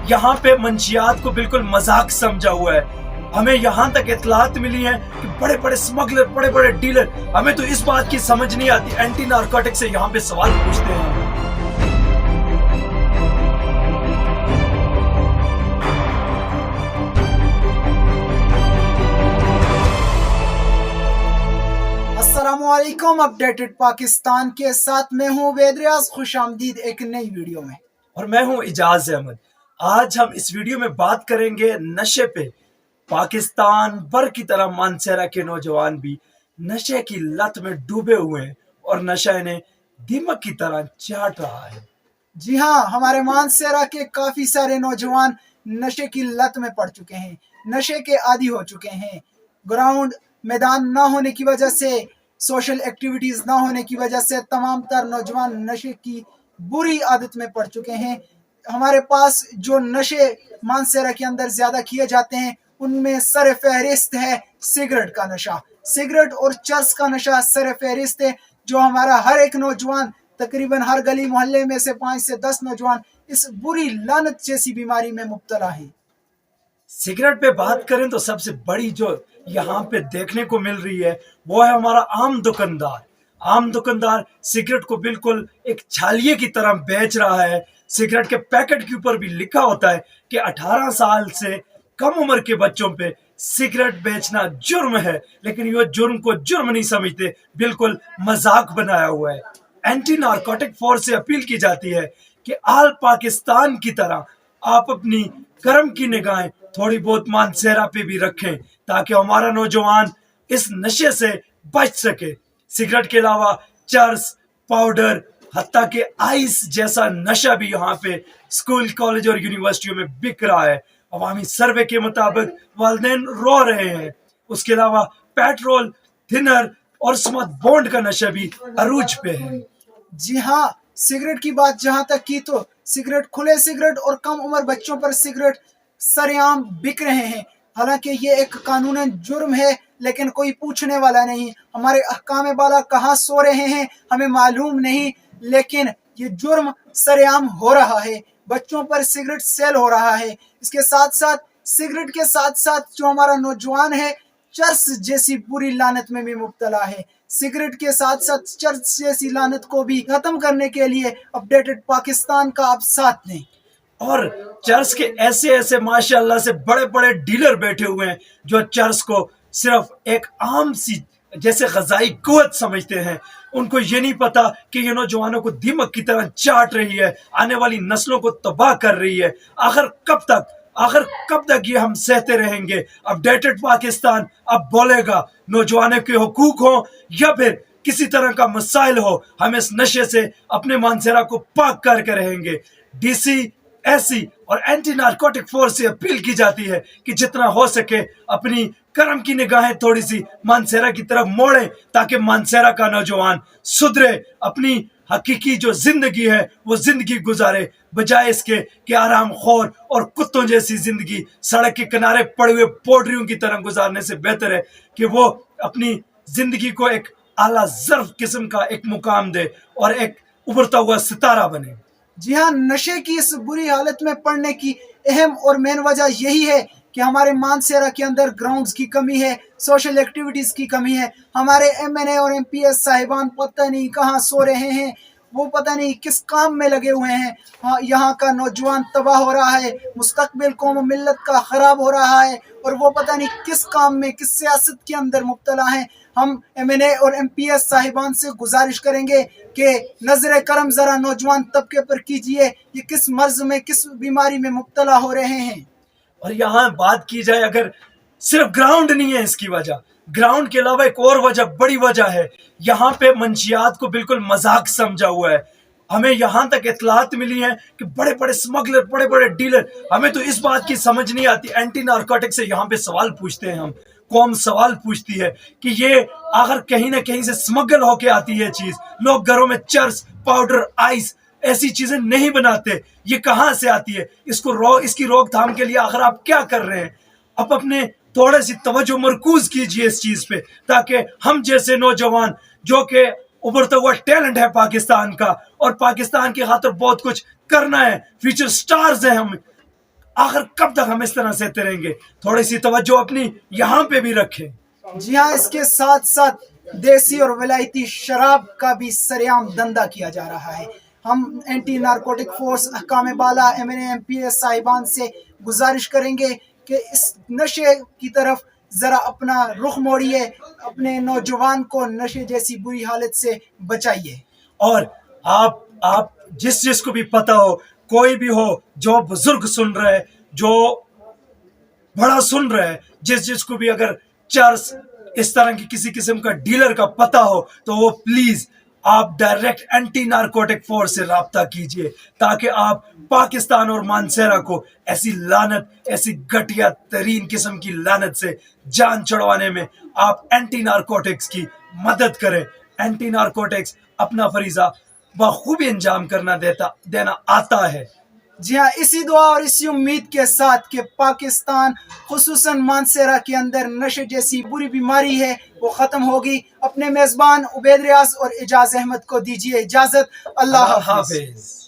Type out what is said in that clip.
यहाँ पे मंशियात को बिल्कुल मजाक समझा हुआ है। हमें यहाँ तक इतलात मिली है कि बड़े बड़े स्मगलर, बड़े बड़े डीलर, हमें तो इस बात की समझ नहीं आती, एंटी नारकोटिक से यहाँ पे सवाल पूछते हैं। अस्सलामुअलैकुम, अपडेटेड पाकिस्तान के साथ मैं हूँ वेदरियाज। खुश आमदीद एक नई वीडियो में। और मैं हूँ इजाज अहमद। आज हम इस वीडियो में बात करेंगे नशे पे। पाकिस्तान भर की तरह मानसेरा के नौजवान भी नशे की लत में डूबे हुए हैं और नशा इन्हें दीमक की तरह चाट रहा है। जी हाँ, हमारे मानसेरा के काफी सारे नौजवान नशे की लत में पड़ चुके हैं, नशे के आदी हो चुके हैं। ग्राउंड मैदान ना होने की वजह से, सोशल एक्टिविटीज ना होने की वजह से तमाम तर नौजवान नशे की बुरी आदत में पड़ चुके हैं। हमारे पास जो नशे मानसेरा के अंदर ज्यादा किए जाते हैं उनमें सर फहरिस्त है सिगरेट का नशा। सिगरेट और चर्स का नशा सर फहरिस्त है, जो हमारा हर एक नौजवान, तकरीबन हर गली मोहल्ले में से 5 से 10 नौजवान इस बुरी लानत जैसी बीमारी में मुब्तला है। सिगरेट पे बात करें तो सबसे बड़ी जो यहाँ पे देखने को मिल रही है वो है हमारा आम दुकानदार। आम दुकानदार सिगरेट को बिल्कुल एक छालिये की तरह बेच रहा है। सिगरेट के पैकेट के ऊपर भी लिखा होता है कि 18 साल से कम उम्र के बच्चों पे सिगरेट बेचना जुर्म है, लेकिन ये जुर्म को जुर्म नहीं समझते, बिल्कुल मजाक बनाया हुआ है। एंटी नारकोटिक फोर्स से अपील की जाती है कि आल पाकिस्तान की तरह आप अपनी कर्म की निगाहें थोड़ी बहुत मानसेरा पे भी रखें ताकि हमारा नौजवान इस नशे से बच सके। सिगरेट के अलावा चर्स, पाउडर, हत्ता के आइस जैसा नशा भी यहाँ पे स्कूल, कॉलेज और यूनिवर्सिटियों में बिक रहा है। अवामी सर्वे के मुताबिक वालिदैन रो रहे हैं। उसके अलावा पेट्रोल, थिनर और स्मथ बॉन्ड का नशा भी अरूज पे है। जी हाँ, सिगरेट की बात जहाँ तक की तो सिगरेट, खुले सिगरेट और कम उम्र बच्चों पर सिगरेट सरेआम बिक रहे हैं। हालांकि ये एक कानूनन जुर्म है, लेकिन कोई पूछने वाला नहीं। हमारे अहकाम बाला कहाँ सो रहे हैं हमें मालूम नहीं, लेकिन ये जुर्म सरेआम हो रहा है। बच्चों पर सिगरेट सेल हो रहा है। इसके साथ साथ, सिगरेट के साथ साथ जो हमारा नौजवान है चर्स जैसी बुरी लानत में भी मुब्तला है। सिगरेट के साथ साथ चर्च जैसी लानत को भी खत्म करने के लिए अपडेटेड पाकिस्तान का आप साथ दें। और चर्च के ऐसे ऐसे माशाल्लाह से बड़े बड़े डीलर बैठे हुए हैं जो चर्च को सिर्फ एक आम सी जैसे गजाई कुव्वत समझते हैं। उनको ये नहीं पता कि ये नौजवानों को दीमक की तरह चाट रही है, आने वाली नस्लों को तबाह कर रही है। आखिर कब तक ये हम सहते रहेंगे? अपडेटेड पाकिस्तान अब बोलेगा, नौजवानों के हुकूक हो या फिर किसी तरह का मसाइल हो, हम इस नशे से अपने मानसेरा को पाक करके रहेंगे। डीसी, एससी और एंटी नारकोटिक फोर्स से अपील की जाती है कि जितना हो सके अपनी कर्म की निगाहें थोड़ी सी मानसेरा की तरफ मोड़े ताकि मानसेरा का नौजवान सुधरे, अपनी हकीकी जो जिंदगी है वो जिंदगी गुजारे, बजाय इसके कि आराम खोर और कुत्तों जैसी जिंदगी सड़क के किनारे पड़े हुए पोडरियों की तरह गुजारने से बेहतर है कि वो अपनी जिंदगी को एक आला ज़र्फ किस्म का एक मुकाम दे और एक उभरता हुआ सितारा बने। जी हाँ, नशे की इस बुरी हालत में पड़ने की अहम और मेन वजह यही है कि हमारे मानसेरा के अंदर ग्राउंड्स की कमी है, सोशल एक्टिविटीज की कमी है। हमारे एमएनए और एमपीएस साहिबान पता नहीं कहाँ सो रहे हैं, वो पता नहीं किस काम में लगे हुए हैं। हाँ, यहाँ का नौजवान तबाह हो रहा है, मुस्तकबिल कौम मिल्लत का खराब हो रहा है, और वो पता नहीं किस काम में, किस सियासत के अंदर मुब्तला है। हम एमएनए और एमपीएस साहिबान से गुजारिश करेंगे कि नजर करम जरा नौजवान तबके पर कीजिए, ये किस मर्ज में, किस बीमारी में मुब्तला हो रहे हैं। और यहाँ बात की जाए, अगर सिर्फ ग्राउंड नहीं है इसकी वजह, ग्राउंड के अलावा एक और वजह, बड़ी वजह है, यहाँ पे मंशियात को बिल्कुल मजाक समझा हुआ है। हमें यहाँ तक इतलात मिली है कि बड़े बड़े स्मगलर, बड़े बड़े डीलर, हमें तो इस बात की समझ नहीं आती, एंटी नारकोटिक से यहाँ पे सवाल पूछते हैं। हम कौम सवाल पूछती है कि ये आखिर कहीं ना कहीं से स्मगल होके आती है चीज। लोग घरों में चर्स, पाउडर, आइस ऐसी चीजें नहीं बनाते, ये कहाँ से आती है? इसकी रोकथाम के लिए आखिर आप क्या कर रहे हैं? आप अपने थोड़े सी तवज्जो मरकूज कीजिए इस चीज पे, ताकि हम जैसे नौजवान जो कि उभरता हुआ टैलेंट है पाकिस्तान का, और पाकिस्तान की खातिर बहुत कुछ करना है, फ्यूचर स्टार्स हैं हम, आखिर कब तक हम इस तरह सहते रहेंगे? थोड़ी सी तवज्जो अपनी यहाँ पे भी रखें. जी हाँ, इसके साथ साथ देसी और विलायती शराब का भी सरेआम धंधा किया जा रहा है. हम एंटी नारकोटिक फोर्स अहकाम बाला MNA-MPS साहिबान से गुजारिश करेंगे कि इस नशे की तरफ ज़रा अपना रुख मोड़िए, अपने नौजवान को नशे जैसी बुरी हालत से बचाइए. और आप जिसको भी पता हो, कोई भी हो, जो बुजुर्ग सुन रहे हैं, जो बड़ा सुन रहे हैं, जिसको भी अगर चर्स इस तरह की किसी किस्म का डीलर का पता हो, तो वो प्लीज आप डायरेक्ट एंटी नारकोटिक फोर्स से राब्ता कीजिए, ताकि आप पाकिस्तान और मानसेरा को ऐसी लानत, ऐसी घटिया तरीन किस्म की लानत से जान छुड़वाने में आप एंटी नारकोटिक्स की मदद करें. एंटी नारकोटिक्स अपना फरीजा बखूबी अंजाम देना आता है. जी हाँ, इसी दुआ और इसी उम्मीद के साथ कि पाकिस्तान खुसूसन मानसेरा के अंदर नशे जैसी बुरी बीमारी है वो ख़त्म होगी. अपने मेज़बान उबैद रियाज और एजाज अहमद को दीजिए इजाज़त. अल्लाह हाफ़िज़.